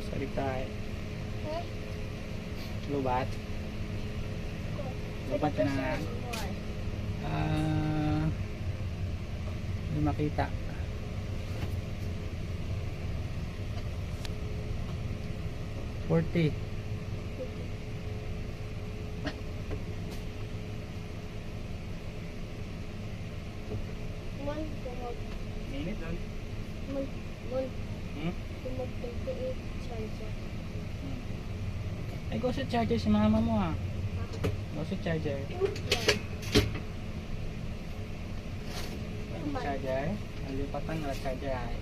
Salita lubat. Lubat ka na nga. Hindi makita. $40. Init doon. Ay, go sa charger si mama mo ah. Go sa charger. Charger. Ang lipatan na charger ay.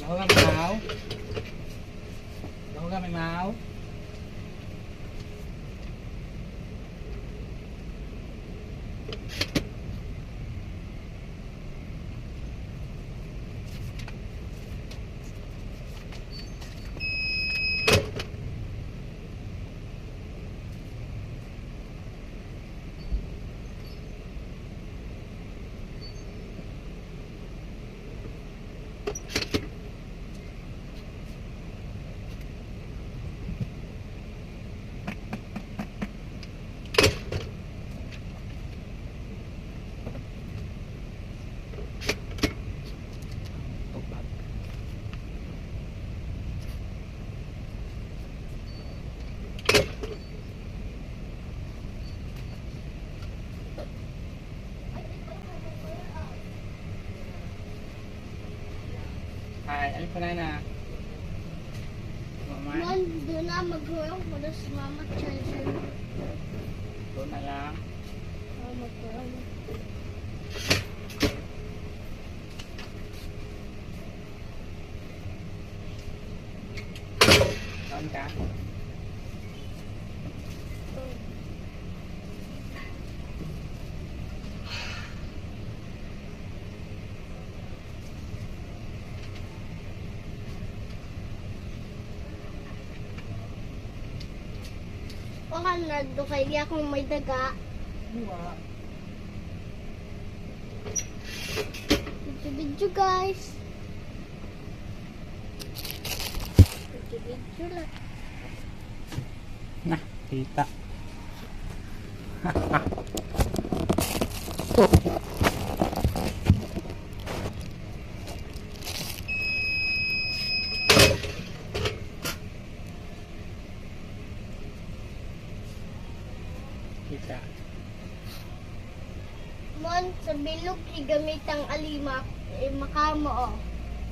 Lahu ka may mau? Lahu ka may mau? Ay, alin pa na? Man, doon na mag-hurong mo na si mama charger. Doon na lang. Mag-hurong. Saan ka? O ka na, do kaya kung may daga. Buwa. Video guys. Video lang. Nah, kita. Kita. Mon, sa bilog igamit ang alimak. Makamo o.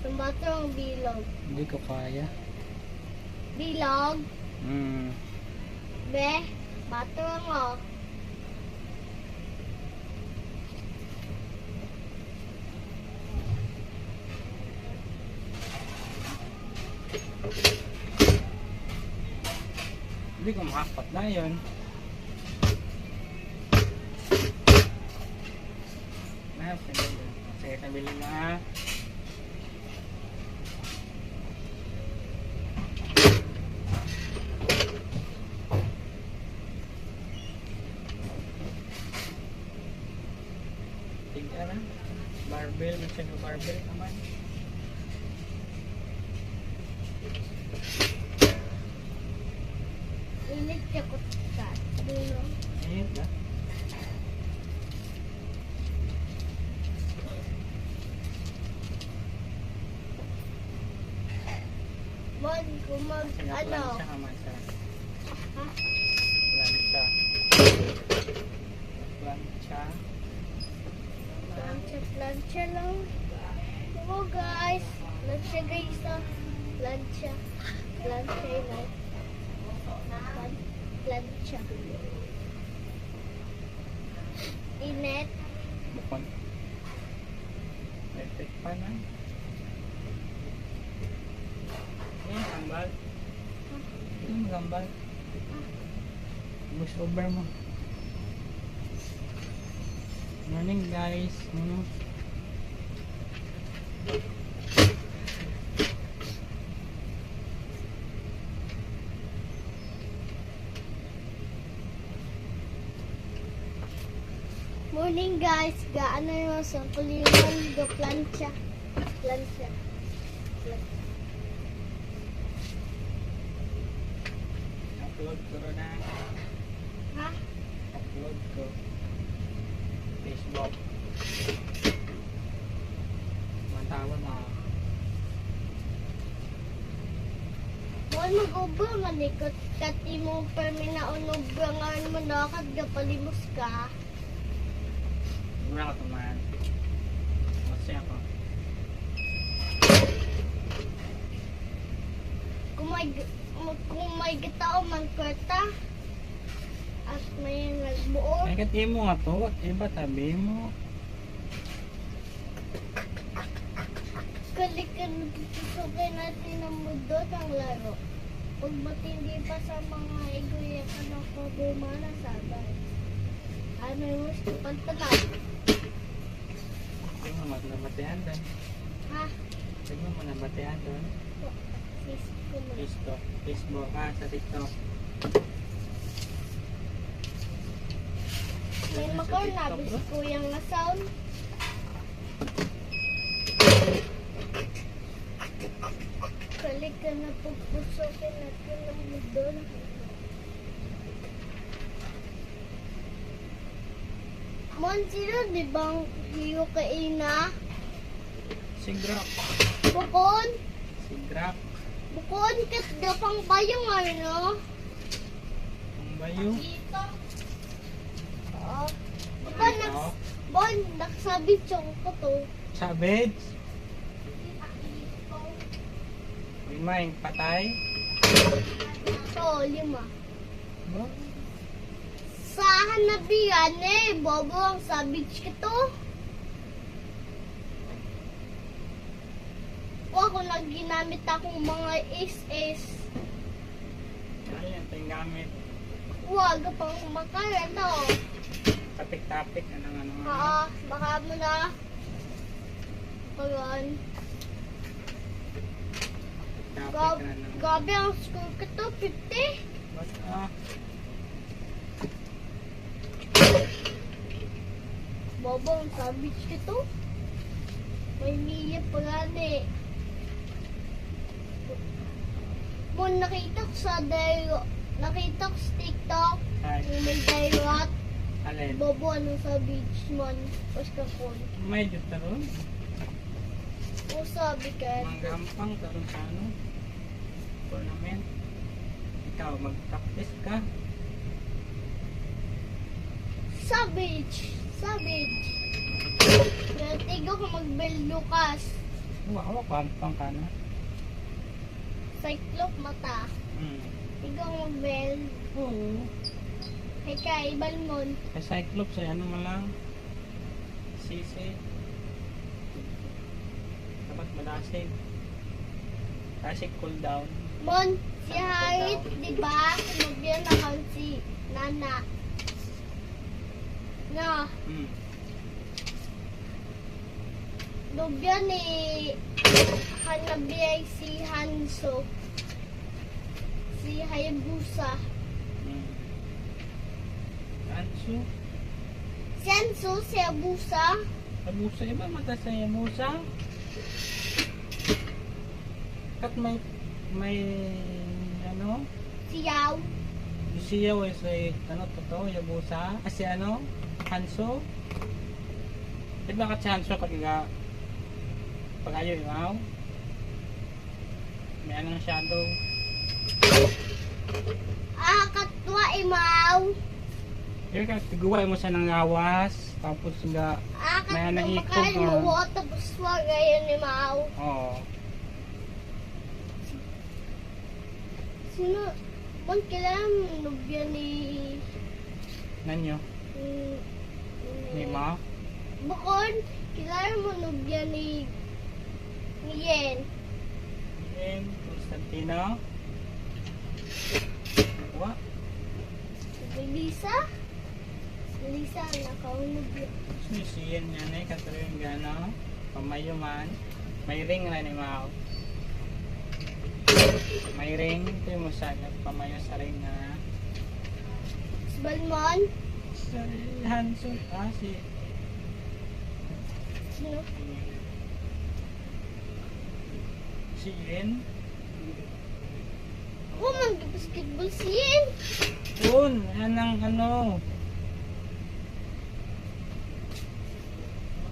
Sa bato ang bilog. Hindi ko kaya. Bilog. Be, bato ang o. Hindi ko makapat na yun. Sige, nabili na. Tingnan na. Barbell, minsan yung barbell naman. Init siya ko sa dulo. Ayun ka. Mon, kung mag, ano? Plancha naman siya. Ha? Plancha. Plancha. Plancha lang. Oh guys. Plancha guys. Plancha. Plancha yun. Plancha. Init. Bukon. Electric pan na. Ayan, gambal. Ayan, gambal. Voice over mo. Morning guys. Morning guys, gaano yung sa kuliwan do plancha. Plancha. Upload ko rin na. Ha? Upload ko. Facebook. Matawag na. Buwan mag-ubra manikot kati mo permina unubra nga mo nakad gapalimos ka. Mura ka tuman. Masaya ako. Kung may gitao man kwarta at may nagbuo. Ay, kati mo nga to. Iba tabi mo. Kalikan susukay natin ang mundo ng laro. Pag matindi pa sa mga egoya ka ng problema na sabay. Ano yung gusto pagtanaw? Tingnan mo nabatean doon. Ha? Tingnan mo nabatean doon. Sis ko na. Facebook. Facebook ka sa TikTok. May makor na bis kuyang na sound. Kalikan na pagpusukin natin ang mundo. Mon, sino di bang hiyo ka ina? Sigrak. Bukon? Sigrak. Bukon kat gapang bayang ano? Ang bayo. Dito. Oo. Bon, nagsabit siyang ko to. Savage. Lima yung patay. So, 5. Ba? Sa hanabihan eh, bobo ang sabit ka to. Ako nagginamit akong mga SS. Ayan, ito yung gamit. Huwag pang makaya to. Tapik-tapik. Ano. Oo, baka mo na. Pagod. Tapik na. Gabi ang school ko to, 50. Basta. Bobo ang sabit ka to. May miya pa gani. Kung nakita ko sa nakita ko sa TikTok, Ay, yung may daywat, alin. bobo ano sa beach man, pas ka kon. Medyo taron. O sabi ka, Manggampang taron sa ano. Tournament. Ikaw, mag-practice ka. savage. Kaya tigo ko mag-bell Lucas. Wow, kampang ka na. Cyclop mata. Tigo ko mag-bell. Oo. Kay kay Balmon. Kay Cyclops ay ano man lang. Sisi. Dapat malasig. Kasi cool down. Mon, si Harit, di ba? Sinubyan na si Nana. No, nubya ni Hanabiyay si Hanso. Si Hayabusa. Anso. Si Hanso, si Hayabusa. Abusa, iba mata sa Yabusa. Kat may ano? Si Yaw. Siya ay sa ano totoo Yabusa. Si ano? Hanso. Diba kat si Hanso pag ayaw imaw? May anong shadow. Katwa imaw. Yung tiguay mo sa ng awas. Tapos nga may Katwa anong makain ikog. mo. Tapos wag ngayon imaw. Oo. Sino? Mon, kailangan nubya ni... Nanyo? Ni Ma? Bukod, kailangan mo nubya ni Yen. Yen, Constantino. Wa? Si Lisa. Si Lisa, nakaunubya. Si Yen yan eh, katulad yung gano. Pamayo man. May ring na ni Mao. May ring. Ito yung musa. Pamayo sa ring na. Si Balmon. si Hanso. Si... Sino? Si Ian. Oh, mag-basketball si Yen. Yun, yan ang ano.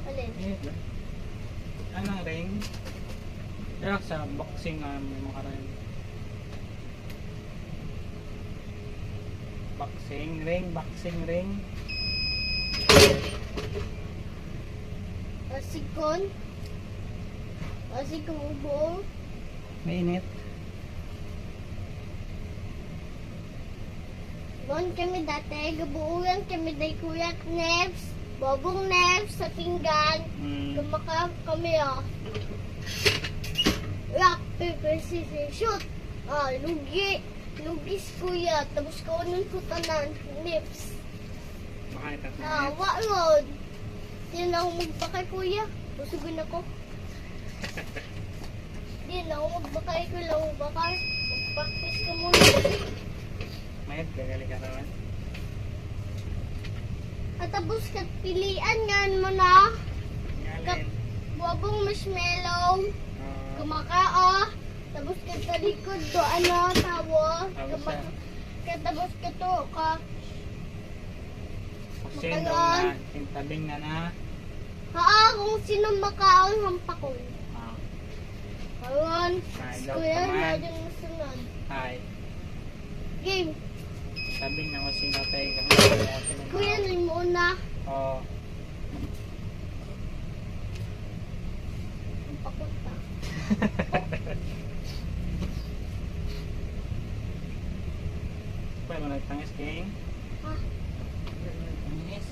Alin? Anong ring? Kaya sa boxing may mga ring. Boxing ring. Asikon. Asikon ubo. Mainit. Noon kami dati, gabuulan kami day Kuya Neves, Bobong Neves sa pinggan. Kumaka kami rock, paper, scissors, shoot. Lugi. Lugis kuya. Tapos kaunan ko tanan. Neves. Makita ko. Wa'ron. Hindi na ako magbakay kuya. Busugan ako. Hindi na ako magbakay ko lang magbakay. Mag-practice ka muna. Mayad, gagali ka naman. At tapos pilian nga mo na. Galin. Bobong marshmallow. Kumaka tapos sa likod do tawo. Tapos to ka. Kasi Makaon. daw na, tabing na. Kung sino makaon hampakon. Karon, Ay, daw kuya naman. na din sunod. Ay, Game. tabing na ko sinatay ka. Kuya na muna. Oo. Hampakon ta. Pwede mo nagtangis, King? Ha? Pwede mo nagtangis?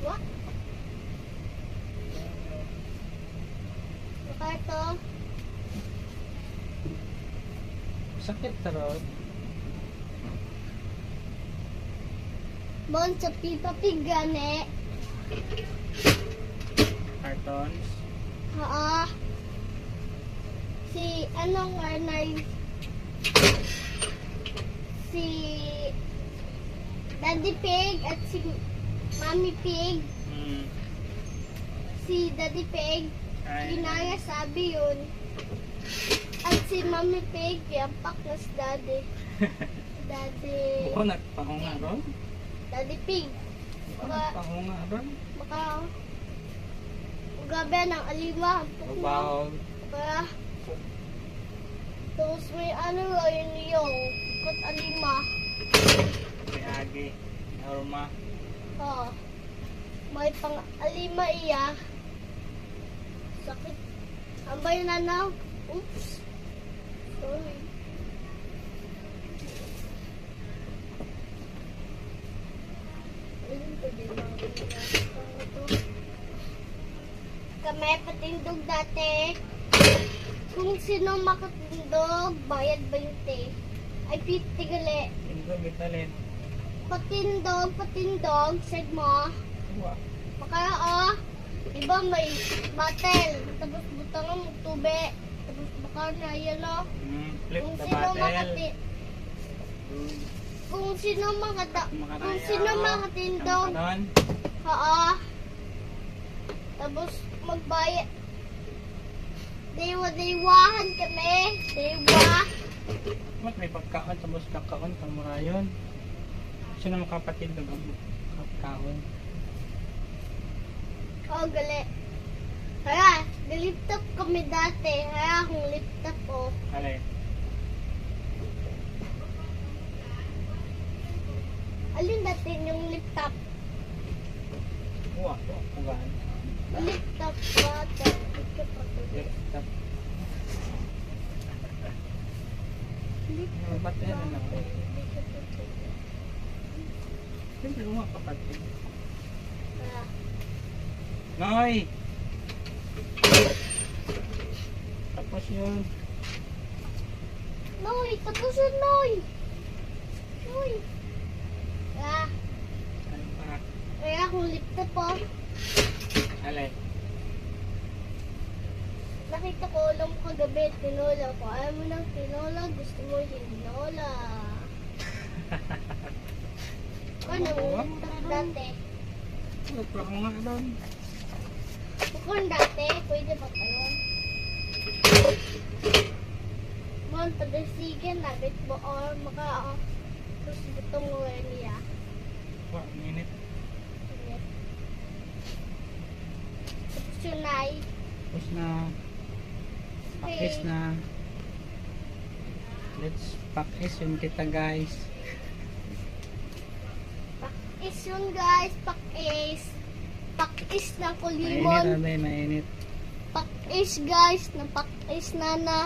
What? Makarto. Sakit tarot. Bon sa pipa pigane. Cartons. Si anong arnay? Si Daddy Pig at si Mommy Pig. Si Daddy Pig, Ay, ginaya sabi yun. At si Mommy Pig, yampak na si Daddy. Daddy. buko nagpahunga ron? Daddy Pig. Buko nagpahunga ron? Baka gabi ng alima. Babaw. Kaya tapos may ano yun yung kot alima. Si Agi. Norma. May pang alima iya. Sakit. Ambay na na. Oops. Sorry. Ayun pa din kami patindog dati. Kung sino makatindog, bayad 20. Ay, 50 gali. Tingko bitalin. Patindog, said mo. Uwa. Baka, iba may battle. Tapos butangan mo tube. Tapos baka na yan, Flip Kung the sino battle. kung sino Makaraya. makatindog, Karon. tapos magbayad. Daywahan kami. Daywa. Mat may pagkaon tapos kakaon kamurayon. Sino mga kapatid na pagkaon? Gali. Kaya, galiptop kami dati. Kaya akong laptop, Alay. Alin dati yung laptop? Uwa. Ugaan. Laptop bata. Laptop. Ba't yan na ako? Siyempre mga kapatid. Noy! Tapos yun. Noy, tapos yun, Noy. Noy. Ano pa? Kaya akong laptop, Alay. Nakita ko lang kagabi, tinola ko. Ayaw mo ng tinola, gusto mo tinola. Ano mo, dati. Nagpa ko nga doon. Kung dati, pwede ba karon? Mon, padasigan na, bit mo or maka, tapos butong mo niya. Wah, minit. Tapos yun ay, Tapos na. Pakis na. Let's pakis yun kita guys. pakis yun guys, pakis. Pakis na Mainit kulimon. abay, mainit. Pakis guys, napakis na na.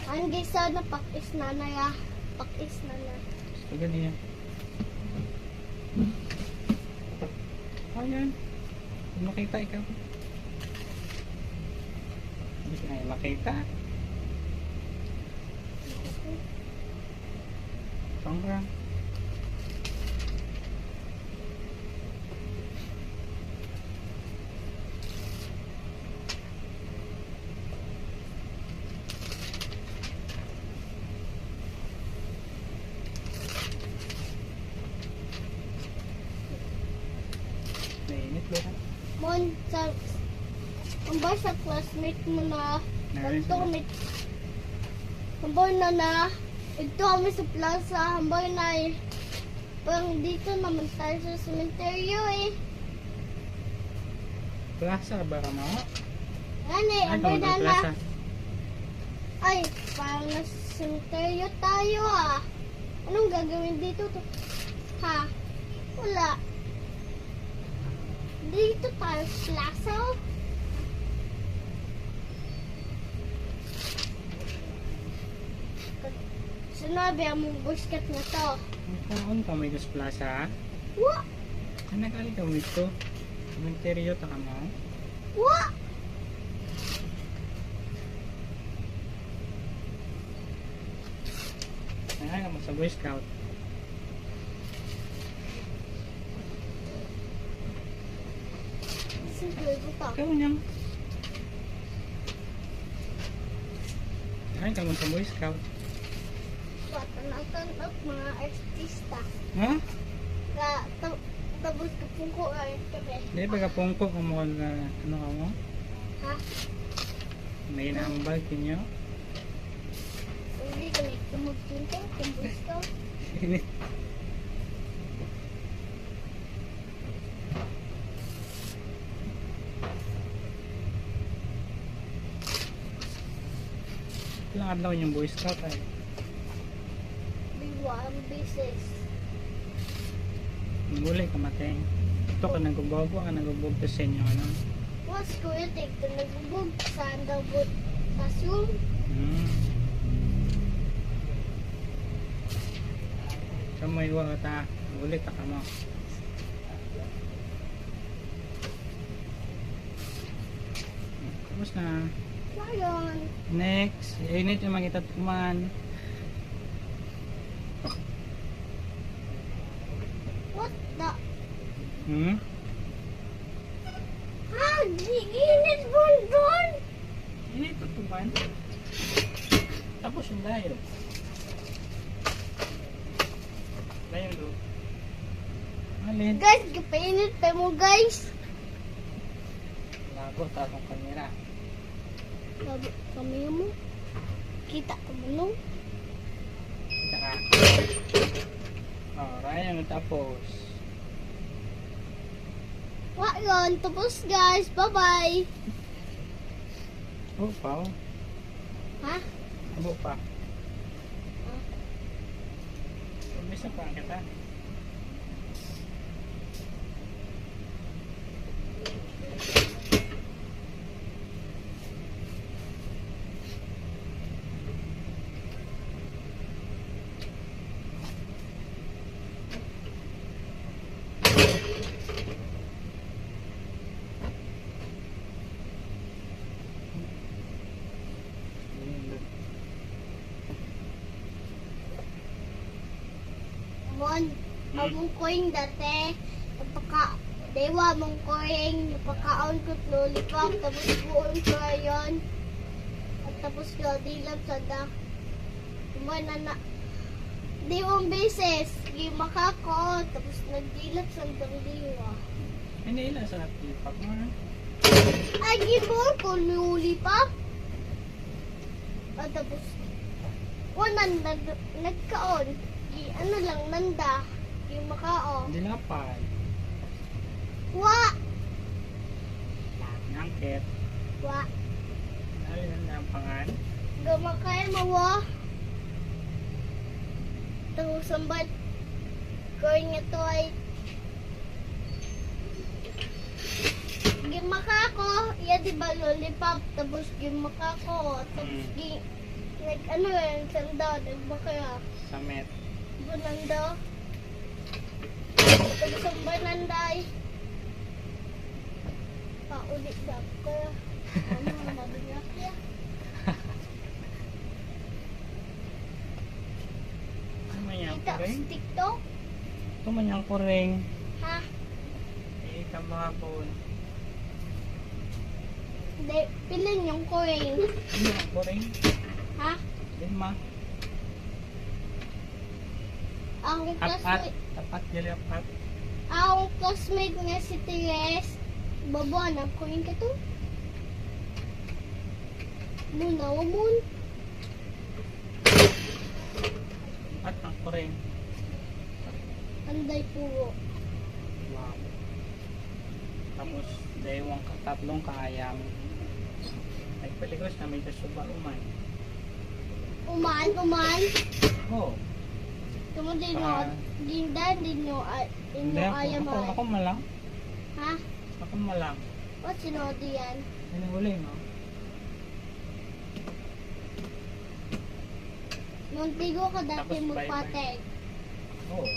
Ang gisa na pakis na na ya. Pakis na na. Gusto ganyan. Ayan. Hindi makita ikaw. Hindi ka nga makita. Pangrang. Mainit ba? Mon, ang ba sa classmate mo na, Naalis na. classmate, hambay na na, ito kami sa plaza, hambay na eh. Parang dito naman tayo sa cementerio eh. Plaza ba ka mo? Ano eh, Ay, hambay tawag na ang na. plaza. Ay, parang nasa cementerio tayo ah. Anong gagawin dito to? Ha? Wala. Dito tayo sa plaza oh. Sinabi ang mong buskat na to. Kaon ka may gus plaza? Wa! Ano kali ka mo ito? Cementerio ta ka mo? Wa! Ay, ka mo sa Boy Scout. Sige ko to. Ikaw niyang. Ay, ka mo sa Boy Scout. Wa, tanap mga artista. Ha? Tapos kapong ko ay kape. Di ba kapungko ka mo na ano ka mo? Ha? May naambal kinyo? Hindi kami tumugtunto. Tumbus ko. Init. Ilang adlaw yung Boy Scout ay. Biwa ang bisis. Gulay ka mateng. Ito ka nagubog ka nagubog to sa inyo ano. Was ko yung tigto nagbubog sa andabot. Tasyung Sa mo iwa ta. Gulay ka mo. Tapos na. Ngayon. Next. Init yung magitat kuman. What the? Hmm? Ha? Diginit mo doon? Init ito kuman. Tapos yung layo. Layo do. Alin? Guys, kapainit pa mo guys. Lago ta akong kamera. Sabi kami mo. Kita ka mo no? Saka. Alright, ano tapos? Wa yun. Tapos guys. Bye-bye. Oh, pa. Ha? Abo pa. Bisa pa kita. Mon, among koing dati, dewa mong koing, napakaon ko lollipop, tapos buon ko ayon. At tapos ko, dilam sa da. Mon, limang beses. Gima ka ko. Tapos nagdilat sa daliwa. Hindi ila sa natipak mo. Ay, gibor ko. Luli pa. At tapos, nanda, nagkaon. Ano lang, nanda. Gima ka o. Hindi lapay. Wa. Angket. Wa. Alin na ang pangan? Gamakay mawa. Tapos sambat. Koy nga to ay gimaka ko. Iya di ba lollipop. Tapos gimaka ko. Tapos like ano yun. Sanda. Nagbakaya. Samet. Bunanda. Tapos ang bananday. Paulit na ko. Ano ang mabiyak ya? Tumanyang Kita ko kuring. sa TikTok. Tumanyang kuring. Ha? Ikam mga po. Hindi. Pilin yung coin. Ano ang kuring? Ha? 5. Akong Apat. classmate. Apat dili apat. Akong classmate nga si Teres. Babuan ang coin ka to. Muna wa mun. At ang kuring. Anday puro. Wow. Tapos daywang tatlong kaayam. Ay peligros na may kasuba uman. Uman. Oh. Tumundin Ah. nyo. Gindan din nyo. Hindi Inyo ako, ayam ako malang. Ha? Ako malang. O sinodi yan? Ano uli mo? Muntigo ka dati Tapos magpatay. Oo.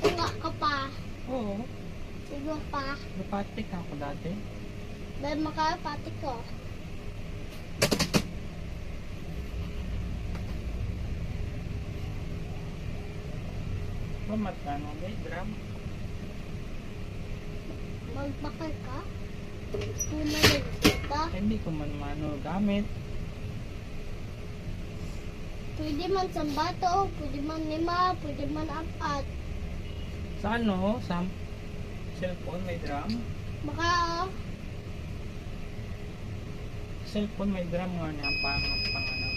Tunga ka pa. Oo. Sigo pa. Lupatik ako dati. Dahil makapati ko. Mamatano ba drum? Magbakal ka? Pumalig kita. Hindi ko man mano gamit. Pwede man sa bato, pwede man 5, pwede man 4. Sa ano? Sa cellphone may drum? Baka Cellphone may drum nga niya ang pang ano.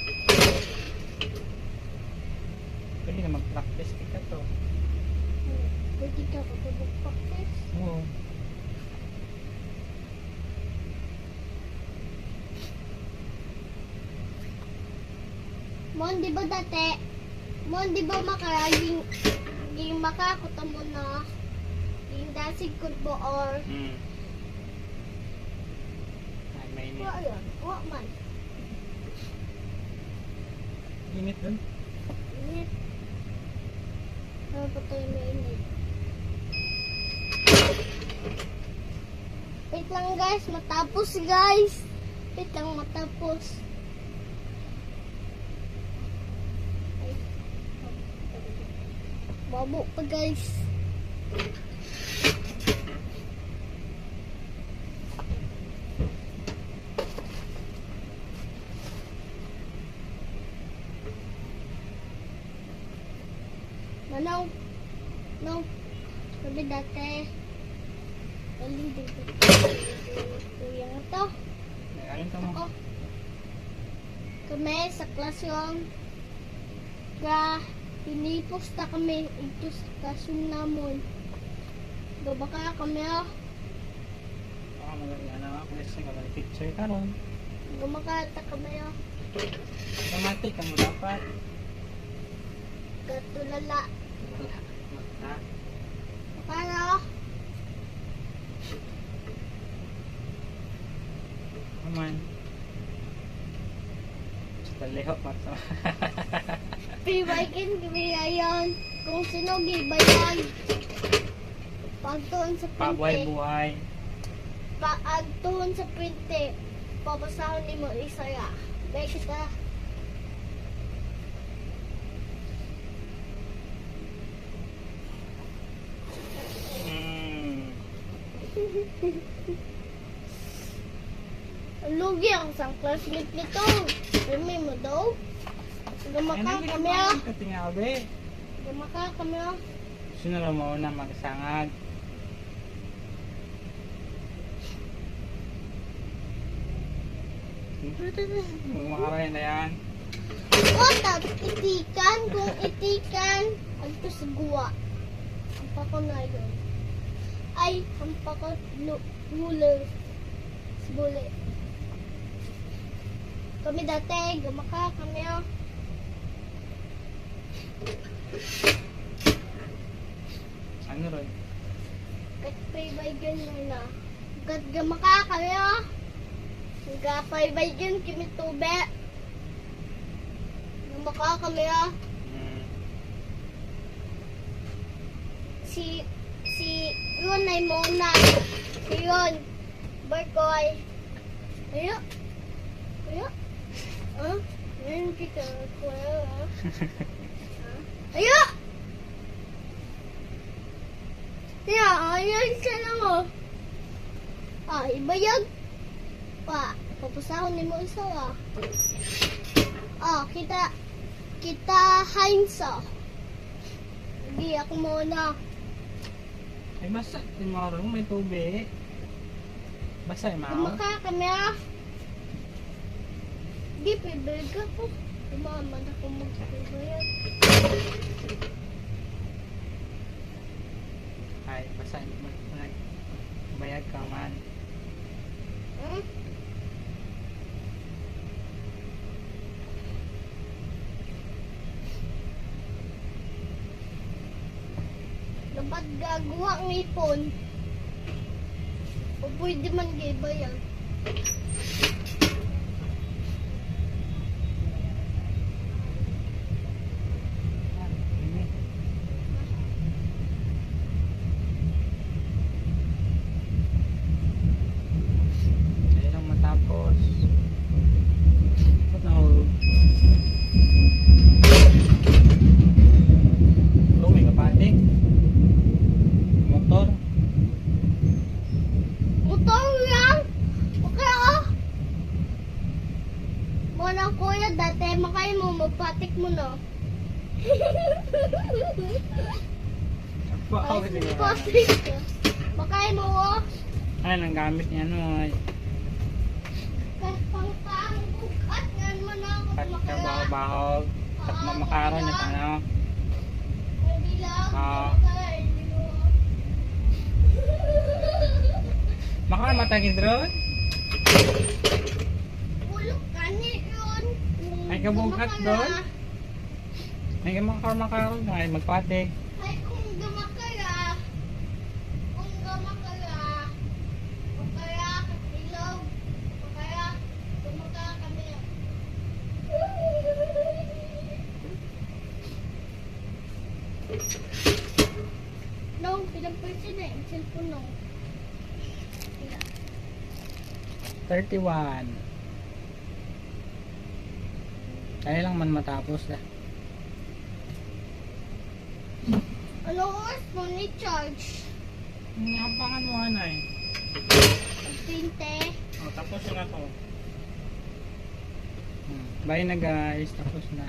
Pwede na mag-practice ka to. pwede ka mag-practice. Oo. Mon, di ba dati? Mon, di ba makaraging ging makakuta mo na ging dasig ko bo or Ay, mainit. wa yun? Wa man. Init dun? Init. Ano pa tayo may init? Wait lang guys, matapos guys. Wait lang matapos. Ay. Babo pa guys. Manaw. No. Sabi dati. Galing dito. Yung ito. Nagaling ka mo. Ako. Kami sa klasyon. Pinipos na kami ito sa klasyon namon. Babaka kami Baka maganda na ako. Kasi ka may picture ka ron. Gumakata kami Automatic ang dapat. Katulala. Ha? Para Aman. Baliho mata. piwaikin kami ayan. Kung sino gibayan. Pagtuon sa pinte. Pabuhay-buhay. Pagtuon sa pinte. Papasahon ni mo isaya. Beses ka. Lugi ang isang classmate nito. Remy mo daw. Gumakang kami Katingaw be. Gumaka kami oh. Sino na mauna magsangag? Makaray na yan. Otak, itikan. Kung itikan, agto sa guwa. Ang pako na yun. Ay, ang pako mula. Bule. Kami dati, gumaka kami oh. Ano ron? Katpay-baygan mo na. Gumaka kami oh. Gapay-baygan kami tube. Gumaka kami oh. Si Ron ay muna. Si Ron. Barkoy. Ayo. Ayo. Ah? Ngayon kita. Kuya. Ayo! Ayo. Ayan siya lang oh. Ah, ibayag. Pa. Papasahon ni mo isa ah. Ah, kita Heinz ah. Hindi ako muna. Ay, basta. Tomorrow may tubig. Basta, mao. Gumaka kami ah. Hindi, pibig ako. Tumaman ako magpabayag. Ay, basta. Bayad ka man. Hmm? Dapat gagawa ng ipon. O pwede man gibayag. Ayun ang matapos. Ano? May kapating. Motor. Motor lang! Okay ah! Muna kuya, dati makay mo, magpatik mo na. Wow, Ay, sige. patik ka. Makay mo oh. Ay, ang gamit niya no. Kahit pang bukat, yan mo na ako At makaya. kabahog-bahog. At mamakaron niya ano. Hindi lang, Ah. makaya, hindi mo. Makamatagin doon? Ulok ka ni yun. Ay, kabugat doon? Ay, makaron na ay magpatig. Ay, kung gumakaya, makaya, ilog, makaya, gumakaya kami. No, pilang person na yung cellphone no. 31. Kaya lang man matapos na. Ano oras mo ni charge? Hampakan mo anay. 20. Oh, tapos na to. Bye na guys. Tapos na.